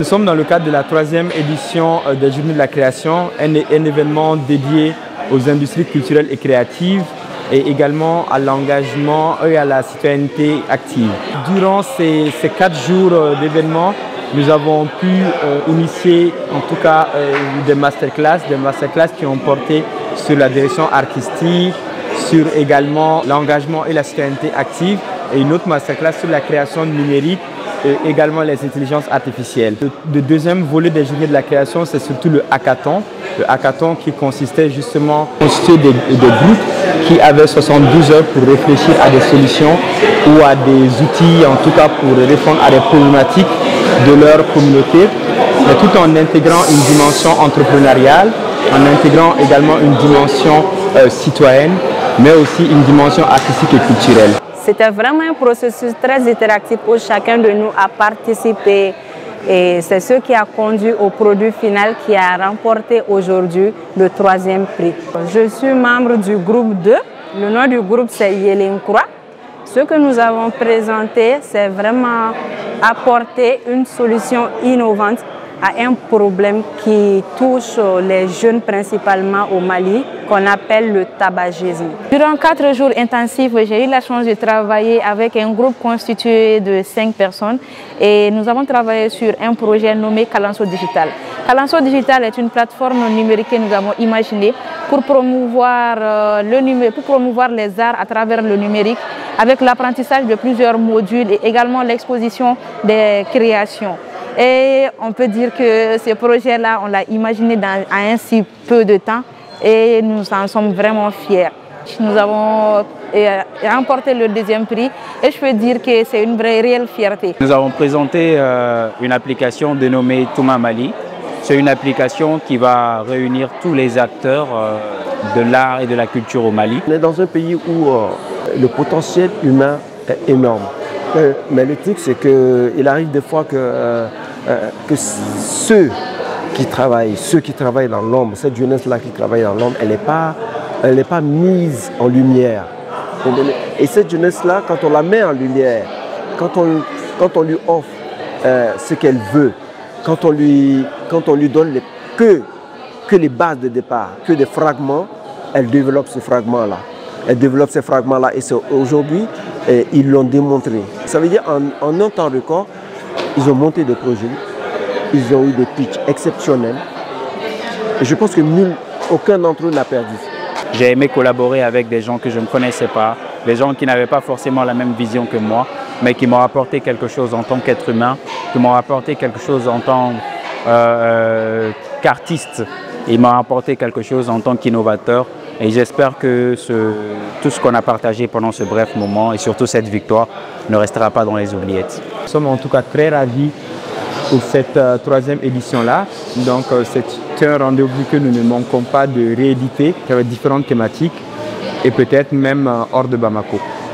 Nous sommes dans le cadre de la 3e édition des Journées de la création, un événement dédié aux industries culturelles et créatives et également à l'engagement et à la citoyenneté active. Durant ces 4 jours d'événements, nous avons pu initier en tout cas des masterclass qui ont porté sur la direction artistique, sur également l'engagement et la citoyenneté active et une autre masterclass sur la création numérique et également les intelligences artificielles. Le deuxième volet des Journées de la création, c'est surtout le hackathon. Le hackathon qui consistait justement à constituer des groupes qui avaient 72 heures pour réfléchir à des solutions ou à des outils, en tout cas pour répondre à des problématiques de leur communauté, mais tout en intégrant une dimension entrepreneuriale, en intégrant également une dimension citoyenne, mais aussi une dimension artistique et culturelle. C'était vraiment un processus très interactif où chacun de nous a participé et c'est ce qui a conduit au produit final qui a remporté aujourd'hui le 3e prix. Je suis membre du groupe 2, le nom du groupe c'est Yelinkwa. Ce que nous avons présenté, c'est vraiment apporter une solution innovante à un problème qui touche les jeunes principalement au Mali, qu'on appelle le tabagisme. Durant 4 jours intensifs, j'ai eu la chance de travailler avec un groupe constitué de 5 personnes et nous avons travaillé sur un projet nommé Kalanso Digital. Kalanso Digital est une plateforme numérique que nous avons imaginée pour promouvoir les arts à travers le numérique avec l'apprentissage de plusieurs modules et également l'exposition des créations. Et on peut dire que ce projet-là, on l'a imaginé à un si peu de temps et nous en sommes vraiment fiers. Nous avons remporté le 2e prix et je peux dire que c'est une vraie réelle fierté. Nous avons présenté une application dénommée Touma Mali. C'est une application qui va réunir tous les acteurs de l'art et de la culture au Mali. On est dans un pays où le potentiel humain est énorme. Mais le truc, c'est qu'il arrive des fois que ceux qui travaillent dans l'ombre, cette jeunesse-là qui travaille dans l'ombre, elle n'est pas mise en lumière. Et cette jeunesse-là, quand on la met en lumière, quand on lui offre ce qu'elle veut, quand on lui donne que les bases de départ, que des fragments, elle développe ces fragments-là. Elle développe ces fragments-là et aujourd'hui, ils l'ont démontré. Ça veut dire en un temps record, ils ont monté des projets, ils ont eu des pitchs exceptionnels. Et je pense que aucun d'entre eux n'a perdu. J'ai aimé collaborer avec des gens que je ne connaissais pas, des gens qui n'avaient pas forcément la même vision que moi, mais qui m'ont apporté quelque chose en tant qu'être humain, qui m'ont apporté quelque chose en tant qu'artiste, ils m'ont apporté quelque chose en tant qu'innovateur. Et j'espère que tout ce qu'on a partagé pendant ce bref moment et surtout cette victoire ne restera pas dans les oubliettes. Nous sommes en tout cas très ravis pour cette 3e édition-là. Donc c'est un rendez-vous que nous ne manquons pas de rééditer avec différentes thématiques et peut-être même hors de Bamako.